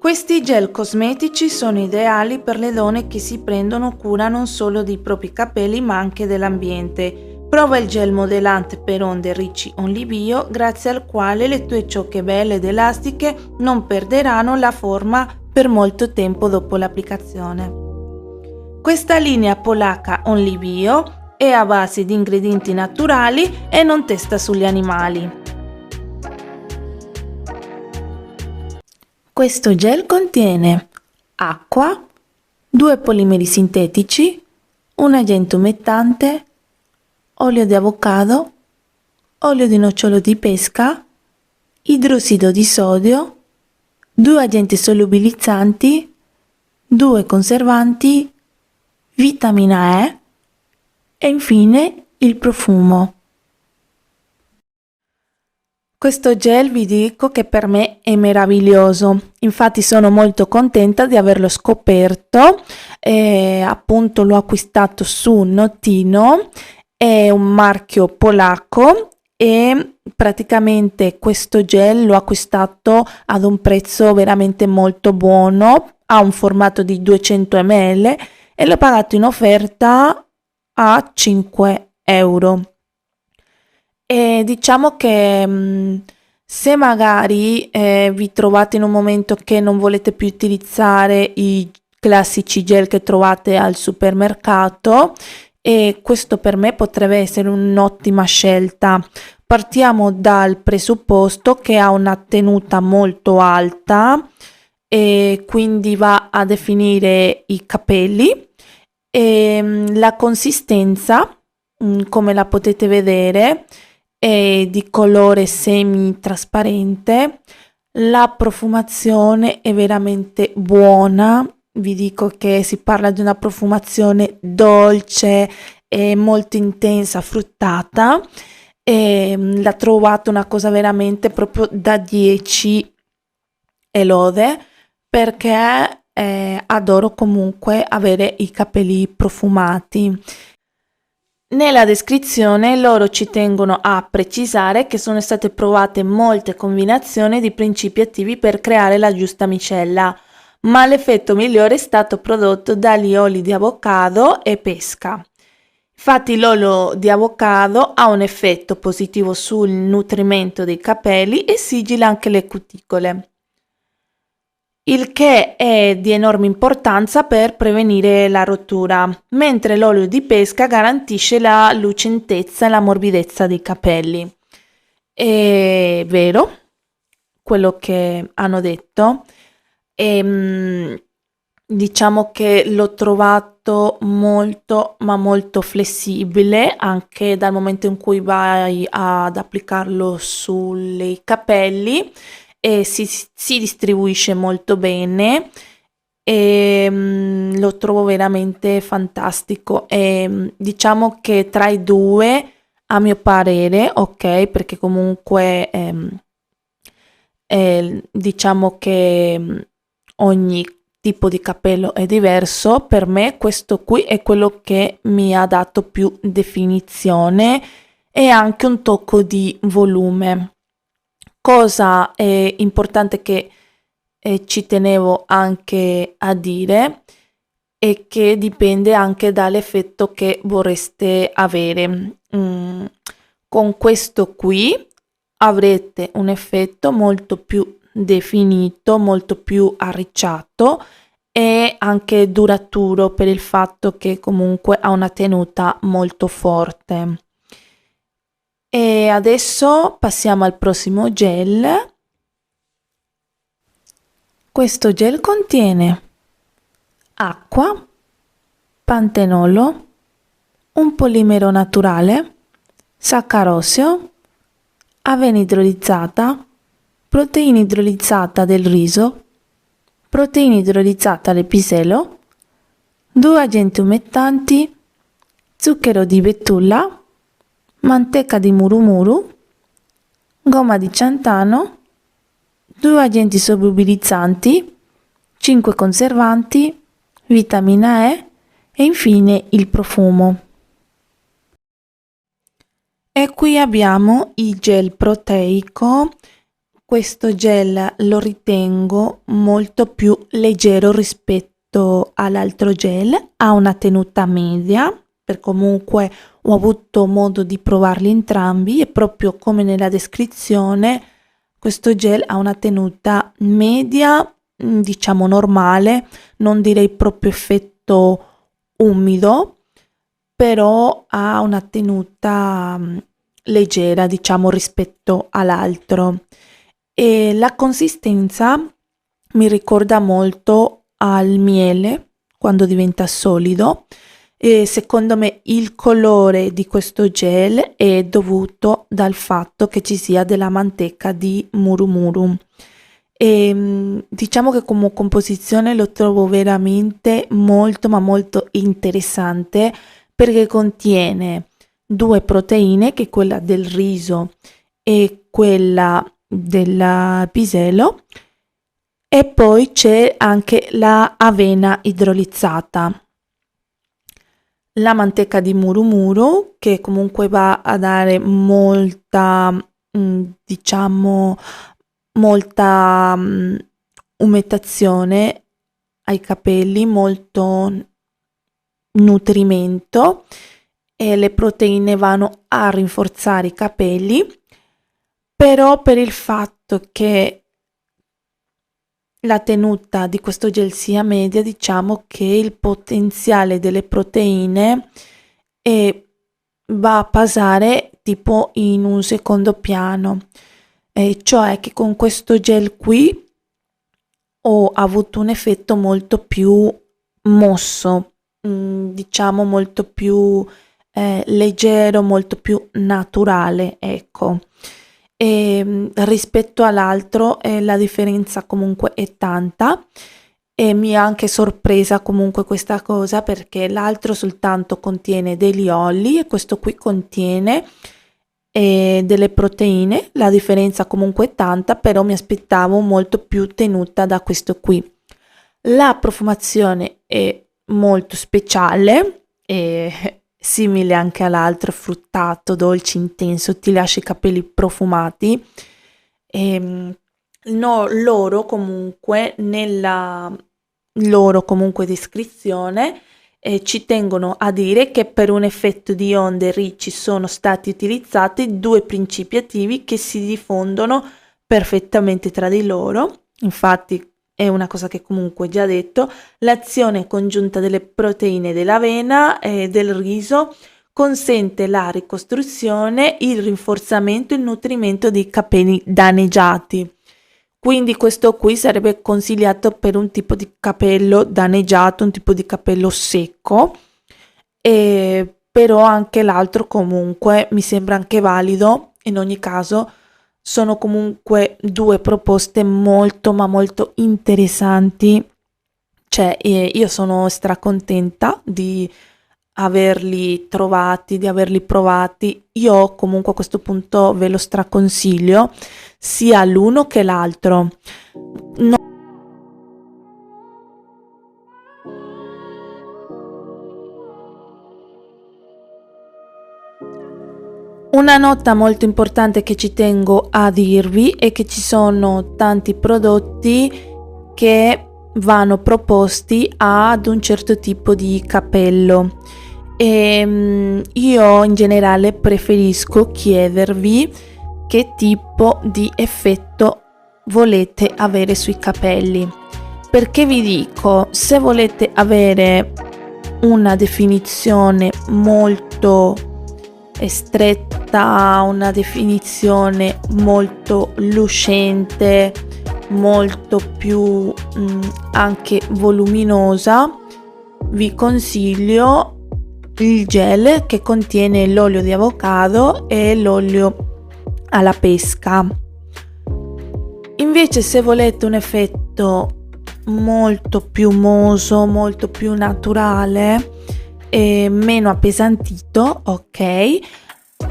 Questi gel cosmetici sono ideali per le donne che si prendono cura non solo dei propri capelli ma anche dell'ambiente. Prova il gel modellante per onde Ricci Only Bio, grazie al quale le tue ciocche belle ed elastiche non perderanno la forma per molto tempo dopo l'applicazione. Questa linea polacca Only Bio è a base di ingredienti naturali e non testa sugli animali. Questo gel contiene acqua, 2 polimeri sintetici, un agente umectante, olio di avocado, olio di nocciolo di pesca, idrossido di sodio, 2 agenti solubilizzanti, 2 conservanti, vitamina E e infine il profumo. Questo gel vi dico che per me è meraviglioso, infatti sono molto contenta di averlo scoperto, appunto l'ho acquistato su Notino, è un marchio polacco e praticamente questo gel l'ho acquistato ad un prezzo veramente molto buono, ha un formato di 200 ml e l'ho pagato in offerta a 5 euro. E diciamo che se magari vi trovate in un momento che non volete più utilizzare i classici gel che trovate al supermercato, e questo per me potrebbe essere un'ottima scelta. Partiamo dal presupposto che ha una tenuta molto alta e quindi va a definire i capelli e la consistenza, come la potete vedere, è di colore semi trasparente. La profumazione è veramente buona, vi dico che si parla di una profumazione dolce e molto intensa, fruttata, e l'ho trovata una cosa veramente proprio da 10 e lode, perché adoro comunque avere i capelli profumati. Nella descrizione loro ci tengono a precisare che sono state provate molte combinazioni di principi attivi per creare la giusta micella, ma l'effetto migliore è stato prodotto dagli oli di avocado e pesca. Infatti l'olio di avocado ha un effetto positivo sul nutrimento dei capelli e sigilla anche le cuticole, il che è di enorme importanza per prevenire la rottura, mentre l'olio di pesca garantisce la lucentezza e la morbidezza dei capelli. È vero quello che hanno detto, e diciamo che l'ho trovato molto ma molto flessibile anche dal momento in cui vai ad applicarlo sui capelli, e si distribuisce molto bene e lo trovo veramente fantastico, e diciamo che tra i due, a mio parere, ok, perché comunque diciamo che ogni tipo di capello è diverso, per me questo qui è quello che mi ha dato più definizione e anche un tocco di volume. Cosa è importante che ci tenevo anche a dire è che dipende anche dall'effetto che vorreste avere. Con questo qui avrete un effetto molto più definito, molto più arricciato e anche duraturo, per il fatto che comunque ha una tenuta molto forte. E adesso passiamo al prossimo gel. Questo gel contiene acqua, pantenolo, un polimero naturale, saccarosio, avena idrolizzata, proteina idrolizzata del riso, proteina idrolizzata del pisello, 2 agenti umectanti, zucchero di betulla, manteca di murumuru, gomma di ciantano, 2 agenti solubilizzanti, 5 conservanti, vitamina E e infine il profumo. E qui abbiamo il gel proteico. Questo gel lo ritengo molto più leggero rispetto all'altro gel, ha una tenuta media, per comunque ho avuto modo di provarli entrambi e proprio come nella descrizione questo gel ha una tenuta media, diciamo normale, non direi proprio effetto umido, però ha una tenuta leggera, diciamo, rispetto all'altro. E la consistenza mi ricorda molto al miele quando diventa solido, e secondo me il colore di questo gel è dovuto dal fatto che ci sia della manteca di Muru Muru. E diciamo che come composizione lo trovo veramente molto ma molto interessante, perché contiene 2 proteine, che è quella del riso e quella del pisello, e poi c'è anche la avena idrolizzata, la manteca di Muru Muru che comunque va a dare molta, diciamo, molta umectazione ai capelli, molto nutrimento, e le proteine vanno a rinforzare i capelli. Però per il fatto che la tenuta di questo gel sia media, diciamo che il potenziale delle proteine va a passare tipo in un secondo piano, cioè che con questo gel qui ho avuto un effetto molto più mosso, diciamo molto più leggero, molto più naturale, ecco. E rispetto all'altro la differenza comunque è tanta, e mi ha anche sorpresa comunque questa cosa, perché l'altro soltanto contiene degli oli e questo qui contiene delle proteine. La differenza comunque è tanta, però mi aspettavo molto più tenuta da questo qui. La profumazione è molto speciale e simile anche all'altro, fruttato, dolce, intenso, ti lascia i capelli profumati. No, nella loro comunque descrizione ci tengono a dire che per un effetto di onde ricci sono stati utilizzati 2 principi attivi che si diffondono perfettamente tra di loro. Infatti è una cosa che comunque già detto: l'azione congiunta delle proteine dell'avena e del riso consente la ricostruzione, il rinforzamento e il nutrimento dei capelli danneggiati. Quindi questo qui sarebbe consigliato per un tipo di capello danneggiato, un tipo di capello secco, però anche l'altro comunque mi sembra anche valido. In ogni caso sono comunque 2 proposte molto ma molto interessanti, cioè io sono stracontenta di averli trovati, di averli provati. Io comunque a questo punto ve lo straconsiglio, sia l'uno che l'altro. Una nota molto importante che ci tengo a dirvi è che ci sono tanti prodotti che vanno proposti ad un certo tipo di capello, e io in generale preferisco chiedervi che tipo di effetto volete avere sui capelli, perché vi dico, se volete avere una definizione molto stretta, una definizione molto lucente, molto più anche voluminosa, vi consiglio il gel che contiene l'olio di avocado e l'olio alla pesca. Invece se volete un effetto molto più moso, molto più naturale e meno appesantito, ok,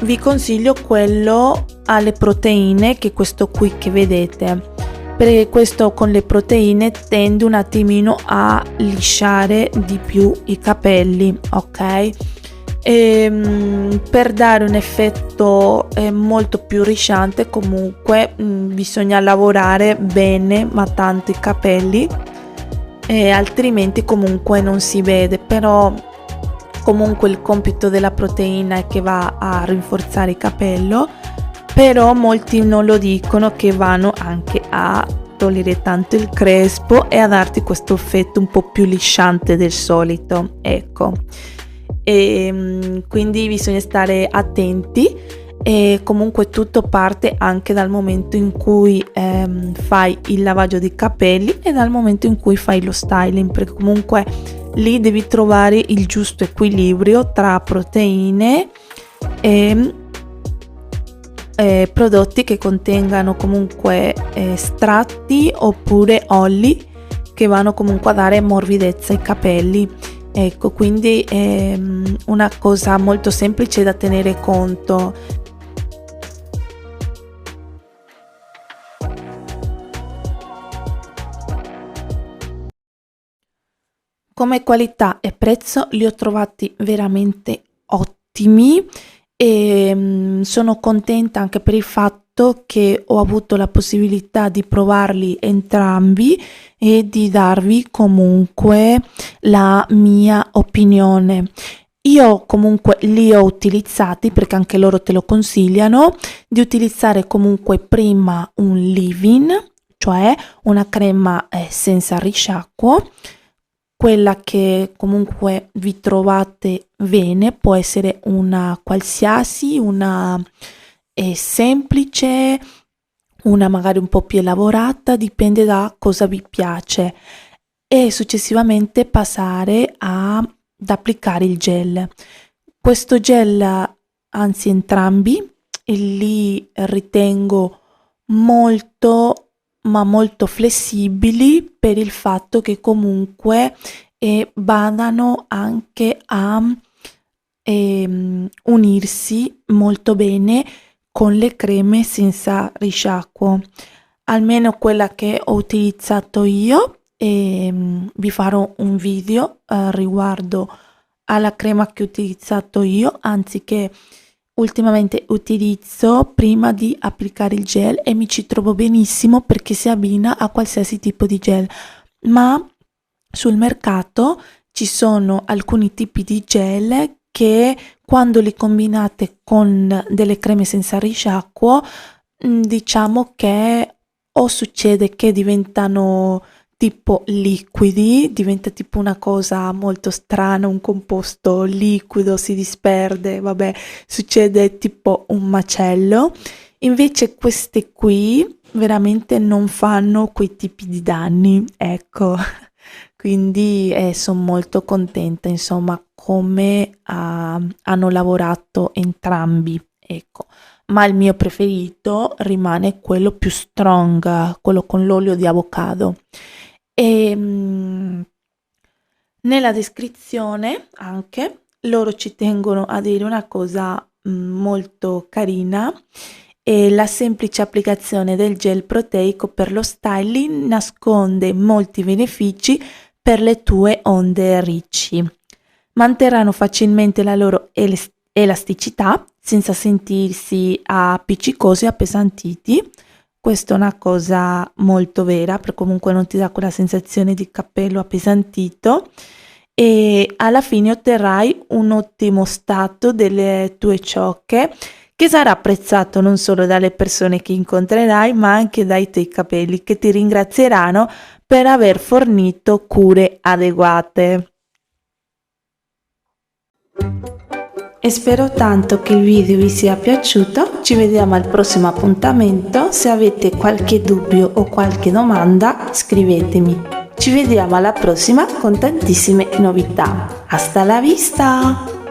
vi consiglio quello alle proteine, che è questo qui che vedete. perché questo con le proteine tende un attimino a lisciare di più i capelli, ok? Per dare un effetto molto più risciante comunque bisogna lavorare bene ma tanto i capelli, altrimenti comunque non si vede. Però comunque il compito della proteina è che va a rinforzare il capello, però molti non lo dicono, che vanno anche a togliere tanto il crespo e a darti questo effetto un po' più lisciante del solito, ecco. Quindi bisogna stare attenti, e comunque tutto parte anche dal momento in cui fai il lavaggio dei capelli e dal momento in cui fai lo styling, perché comunque lì devi trovare il giusto equilibrio tra proteine e prodotti che contengano comunque estratti oppure oli che vanno comunque a dare morbidezza ai capelli. Ecco, quindi è una cosa molto semplice da tenere conto. Come qualità e prezzo li ho trovati veramente ottimi, e sono contenta anche per il fatto che ho avuto la possibilità di provarli entrambi e di darvi comunque la mia opinione. Io comunque li ho utilizzati perché anche loro te lo consigliano di utilizzare comunque prima un leave-in, cioè una crema senza risciacquo. Quella che comunque vi trovate bene, può essere una qualsiasi, una semplice, una magari un po' più elaborata, dipende da cosa vi piace, e successivamente passare ad applicare il gel. Questo gel, anzi entrambi, li ritengo molto ma molto flessibili, per il fatto che comunque vadano anche a unirsi molto bene con le creme senza risciacquo, almeno quella che ho utilizzato io, e vi farò un video riguardo alla crema che ho utilizzato io, anzi che ultimamente utilizzo prima di applicare il gel, e mi ci trovo benissimo perché si abbina a qualsiasi tipo di gel. Ma sul mercato ci sono alcuni tipi di gel che quando li combinate con delle creme senza risciacquo, diciamo che o succede che diventano tipo liquidi, diventa tipo una cosa molto strana, un composto liquido, si disperde, vabbè, succede tipo un macello. Invece queste qui veramente non fanno quei tipi di danni, ecco. Quindi sono molto contenta, insomma, come hanno lavorato entrambi, ecco. Ma il mio preferito rimane quello più strong, quello con l'olio di avocado. E nella descrizione anche loro ci tengono a dire una cosa molto carina: e la semplice applicazione del gel proteico per lo styling nasconde molti benefici per le tue onde ricci. Manterranno facilmente la loro elasticità senza sentirsi appiccicosi e appesantiti. Questa è una cosa molto vera, perché comunque non ti dà quella sensazione di capello appesantito, e alla fine otterrai un ottimo stato delle tue ciocche, che sarà apprezzato non solo dalle persone che incontrerai, ma anche dai tuoi capelli, che ti ringrazieranno per aver fornito cure adeguate. E spero tanto che il video vi sia piaciuto. Ci vediamo al prossimo appuntamento. Se avete qualche dubbio o qualche domanda, scrivetemi. Ci vediamo alla prossima con tantissime novità. Hasta la vista!